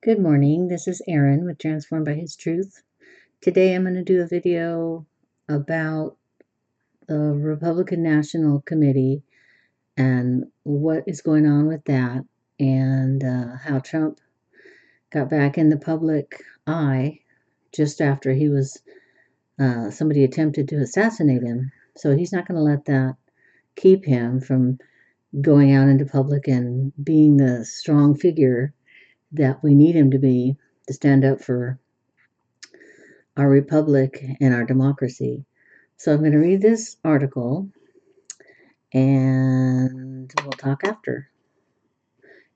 Good morning. This is Aaron with Transformed by His Truth. Today I'm going to do a video about the Republican National Committee and what is going on with that and how Trump got back in the public eye just after he was somebody attempted to assassinate him. So he's not going to let that keep him from going out into public and being the strong figure that we need him to be to stand up for our republic and our democracy. So I'm going to read this article and we'll talk after.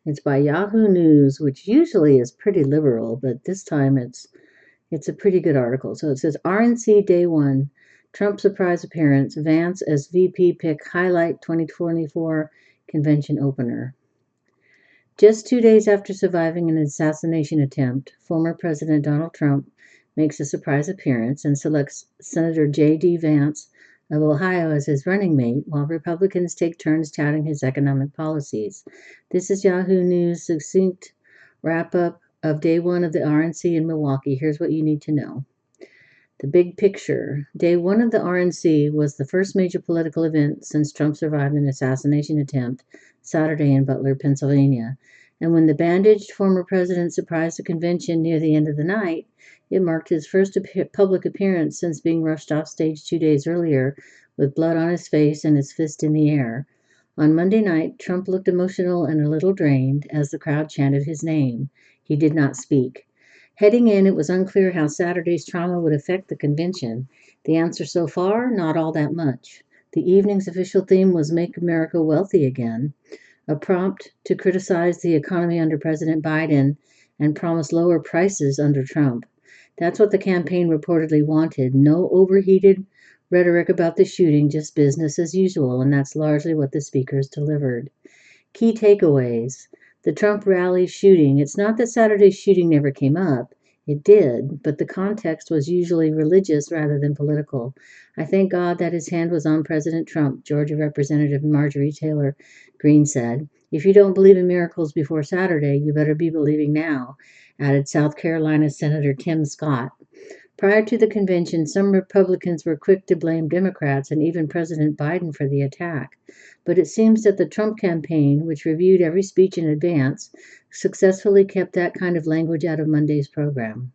It's by Yahoo News, which usually is pretty liberal, but this time it's a pretty good article. So it says RNC Day 1, Trump surprise appearance, Vance as VP pick highlight 2024 convention opener. Just 2 days after surviving an assassination attempt, former President Donald Trump makes a surprise appearance and selects Senator J.D. Vance of Ohio as his running mate, while Republicans take turns touting his economic policies. This is Yahoo News' succinct wrap-up of Day 1 of the RNC in Milwaukee. Here's what you need to know. The big picture. Day 1 of the RNC was the first major political event since Trump survived an assassination attempt Saturday in Butler, Pennsylvania. And when the bandaged former president surprised the convention near the end of the night, it marked his first public appearance since being rushed off stage 2 days earlier with blood on his face and his fist in the air. On Monday night, Trump looked emotional and a little drained as the crowd chanted his name. He did not speak. Heading in, it was unclear how Saturday's trauma would affect the convention. The answer so far, not all that much. The evening's official theme was Make America Wealthy Again, a prompt to criticize the economy under President Biden and promise lower prices under Trump. That's what the campaign reportedly wanted. No overheated rhetoric about the shooting, just business as usual, and that's largely what the speakers delivered. Key takeaways. The Trump rally shooting. It's not that Saturday's shooting never came up. It did, but the context was usually religious rather than political. I thank God that his hand was on President Trump, Georgia Representative Marjorie Taylor Greene said. If you don't believe in miracles before Saturday, you better be believing now, added South Carolina Senator Tim Scott. Prior to the convention, some Republicans were quick to blame Democrats and even President Biden for the attack. But it seems that the Trump campaign, which reviewed every speech in advance, successfully kept that kind of language out of Monday's program.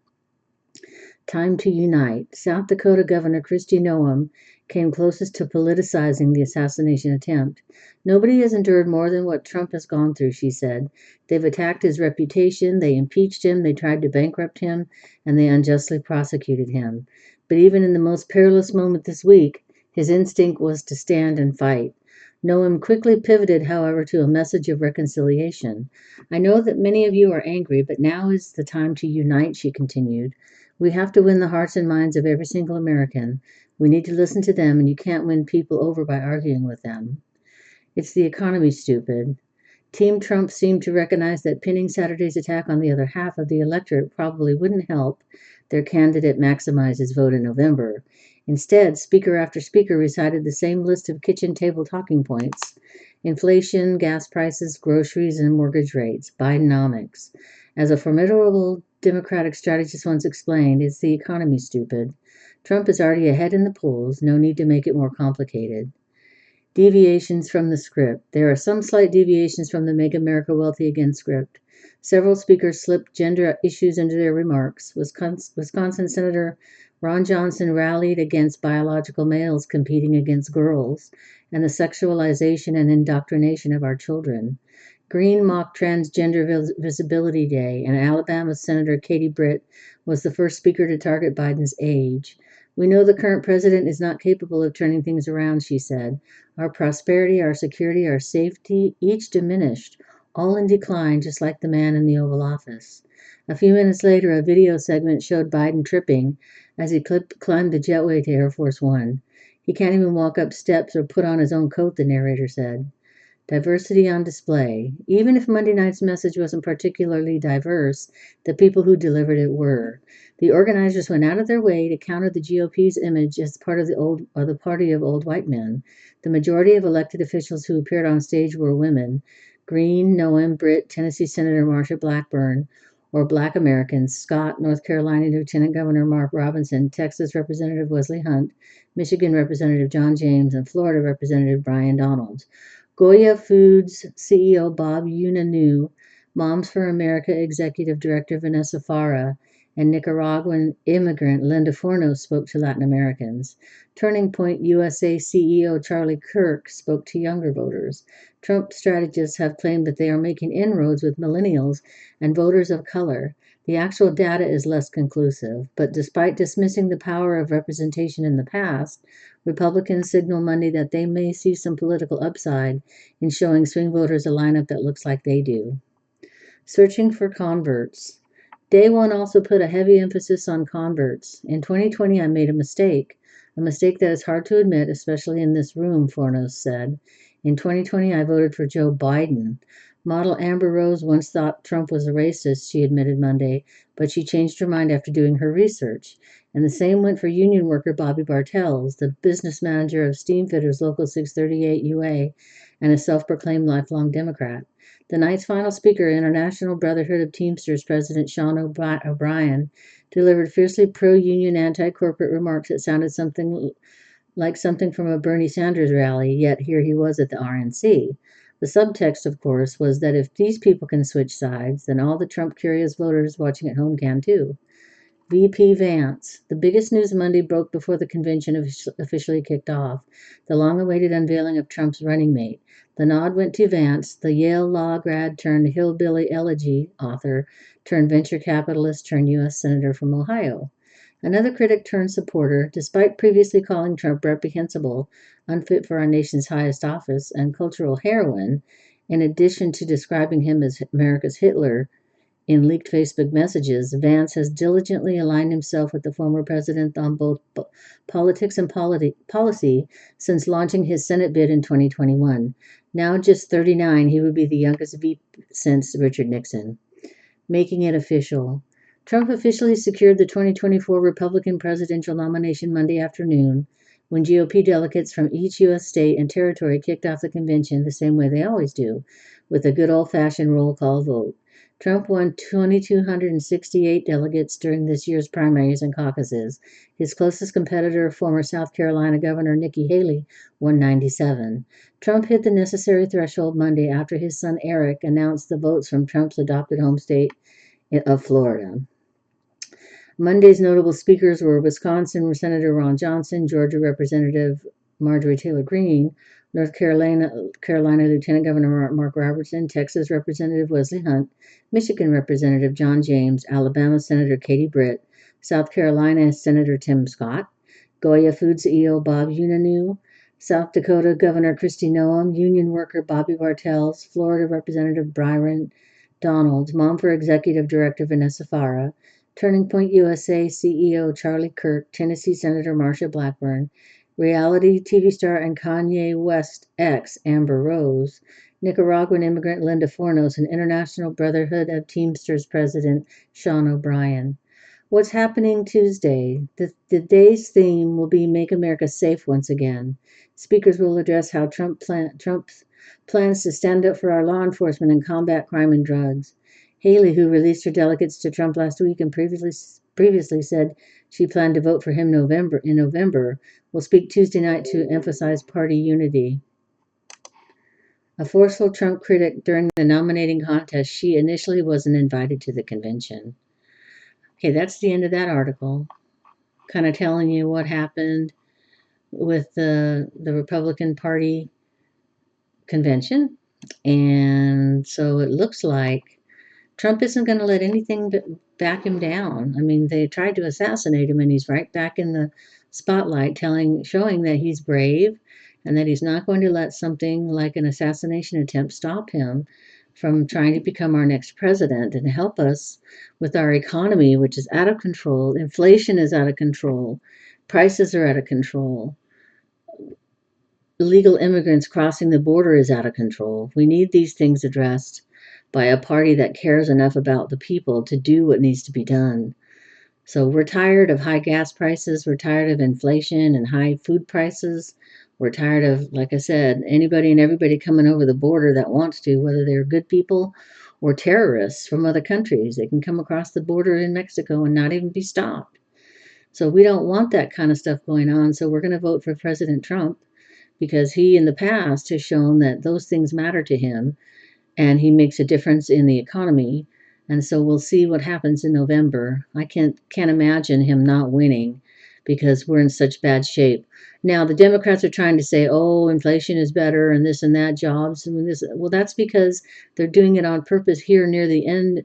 Time to unite. South Dakota Governor Kristi Noem came closest to politicizing the assassination attempt. Nobody has endured more than what Trump has gone through, she said. They've attacked his reputation, they impeached him, they tried to bankrupt him, and they unjustly prosecuted him. But even in the most perilous moment this week, his instinct was to stand and fight. Noem quickly pivoted, however, to a message of reconciliation. I know that many of you are angry, but now is the time to unite, she continued. We have to win the hearts and minds of every single American. We need to listen to them, and you can't win people over by arguing with them. It's the economy, stupid. Team Trump seemed to recognize that pinning Saturday's attack on the other half of the electorate probably wouldn't help their candidate maximize his vote in November. Instead, speaker after speaker recited the same list of kitchen table talking points: inflation, gas prices, groceries, and mortgage rates, Bidenomics. As a formidable Democratic strategist once explained, it's the economy, stupid. Trump is already ahead in the polls, no need to make it more complicated. Deviations from the script. There are some slight deviations from the Make America Wealthy Again script. Several speakers slipped gender issues into their remarks. Wisconsin Senator Ron Johnson rallied against biological males competing against girls and the sexualization and indoctrination of our children. Green mocked Transgender Visibility Day, and Alabama Senator Katie Britt was the first speaker to target Biden's age. We know the current president is not capable of turning things around, she said. Our prosperity, our security, our safety, each diminished, all in decline, just like the man in the Oval Office. A few minutes later, a video segment showed Biden tripping as he climbed the jetway to Air Force One. He can't even walk up steps or put on his own coat, the narrator said. Diversity on display. Even if Monday night's message wasn't particularly diverse, the people who delivered it were. The organizers went out of their way to counter the GOP's image as part of the party of old white men. The majority of elected officials who appeared on stage were women: Green, Noem, Britt, Tennessee Senator Marsha Blackburn, or Black Americans: Scott, North Carolina Lieutenant Governor Mark Robinson, Texas Representative Wesley Hunt, Michigan Representative John James, and Florida Representative Brian Donalds. Goya Foods CEO Bob Unanue, Moms for America Executive Director Vanessa Farah, and Nicaraguan immigrant Linda Fornos spoke to Latin Americans. Turning Point USA CEO Charlie Kirk spoke to younger voters. Trump strategists have claimed that they are making inroads with millennials and voters of color. The actual data is less conclusive, but despite dismissing the power of representation in the past, Republicans signal Monday that they may see some political upside in showing swing voters a lineup that looks like they do. Searching for converts. Day one also put a heavy emphasis on converts. In 2020, I made a mistake that is hard to admit, especially in this room, Fornos said. In 2020, I voted for Joe Biden. Model Amber Rose once thought Trump was a racist, she admitted Monday, but she changed her mind after doing her research. And the same went for union worker Bobby Bartels, the business manager of Steamfitters Local 638 UA, and a self-proclaimed lifelong Democrat. The night's final speaker, International Brotherhood of Teamsters President Sean O'Brien, delivered fiercely pro-union, anti-corporate remarks that sounded something from a Bernie Sanders rally, yet here he was at the RNC. The subtext, of course, was that if these people can switch sides, then all the Trump-curious voters watching at home can too. VP Vance. The biggest news Monday broke before the convention officially kicked off, the long-awaited unveiling of Trump's running mate. The nod went to Vance, the Yale law grad turned hillbilly elegy author turned venture capitalist turned U.S. Senator from Ohio. Another critic turned supporter, despite previously calling Trump reprehensible, unfit for our nation's highest office, and cultural heroine, in addition to describing him as America's Hitler, in leaked Facebook messages, Vance has diligently aligned himself with the former president on both politics and policy since launching his Senate bid in 2021. Now just 39, he would be the youngest VP since Richard Nixon. Making it official. Trump officially secured the 2024 Republican presidential nomination Monday afternoon when GOP delegates from each U.S. state and territory kicked off the convention the same way they always do, with a good old-fashioned roll call vote. Trump won 2,268 delegates during this year's primaries and caucuses. His closest competitor, former South Carolina Governor Nikki Haley, won 97. Trump hit the necessary threshold Monday after his son Eric announced the votes from Trump's adopted home state of Florida. Monday's notable speakers were Wisconsin Senator Ron Johnson, Georgia Representative Marjorie Taylor Greene, North Carolina Lieutenant Governor Mark Robertson, Texas Representative Wesley Hunt, Michigan Representative John James, Alabama Senator Katie Britt, South Carolina Senator Tim Scott, Goya Foods CEO Bob Unanue, South Dakota Governor Kristi Noem, union worker Bobby Bartels, Florida Representative Brian Donalds, Mom for Executive Director Vanessa Farah, Turning Point USA CEO Charlie Kirk, Tennessee Senator Marsha Blackburn, reality TV star and Kanye West ex Amber Rose, Nicaraguan immigrant Linda Fornos, and International Brotherhood of Teamsters President Sean O'Brien. What's happening Tuesday? The day's theme will be Make America Safe once again. Speakers will address how Trump plans to stand up for our law enforcement and combat crime and drugs. Haley, who released her delegates to Trump last week and previously said she planned to vote for him in November, will speak Tuesday night to emphasize party unity. A forceful Trump critic during the nominating contest, she initially wasn't invited to the convention. Okay, that's the end of that article. Kind of telling you what happened with the Republican Party convention. And so it looks like Trump isn't going to let anything back him down. I mean, they tried to assassinate him, and he's right back in the spotlight, showing that he's brave and that he's not going to let something like an assassination attempt stop him from trying to become our next president and help us with our economy, which is out of control. Inflation is out of control. Prices are out of control. Illegal immigrants crossing the border is out of control. We need these things addressed by a party that cares enough about the people to do what needs to be done. So we're tired of high gas prices. We're tired of inflation and high food prices. We're tired of, like I said, anybody and everybody coming over the border that wants to, whether they're good people or terrorists from other countries. They can come across the border in Mexico and not even be stopped. So we don't want that kind of stuff going on. So we're going to vote for President Trump because he in the past has shown that those things matter to him and he makes a difference in the economy. And so we'll see what happens in November. I can't imagine him not winning because we're in such bad shape. Now the Democrats are trying to say, "Oh, inflation is better and this and that, jobs and this." Well, that's because they're doing it on purpose here near the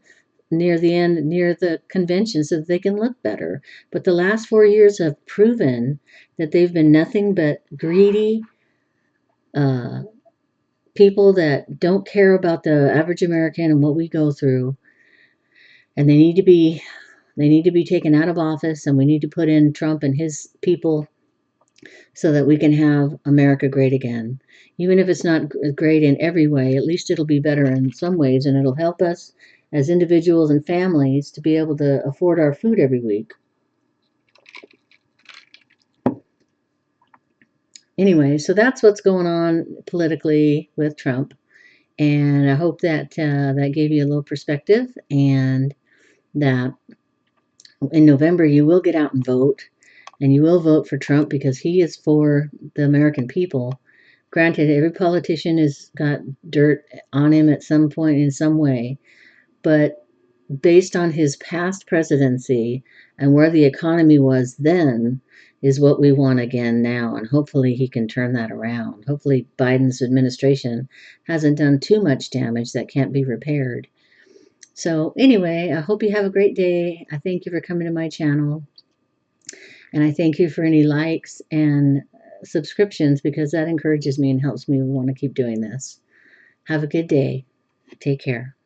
convention so that they can look better. But the last 4 years have proven that they've been nothing but greedy uh, people that don't care about the average American and what we go through, and they need to be taken out of office, and we need to put in Trump and his people so that we can have America great again. Even if it's not great in every way, at least it'll be better in some ways, and it'll help us as individuals and families to be able to afford our food every week. Anyway, so that's what's going on politically with Trump, and I hope that that gave you a little perspective, and that in November you will get out and vote, and you will vote for Trump because he is for the American people. Granted, every politician has got dirt on him at some point in some way, but based on his past presidency and where the economy was then is what we want again now, and hopefully he can turn that around. Hopefully Biden's administration hasn't done too much damage that can't be repaired. So anyway, I hope you have a great day. I thank you for coming to my channel, and I thank you for any likes and subscriptions because that encourages me and helps me want to keep doing this. Have a good day. Take care.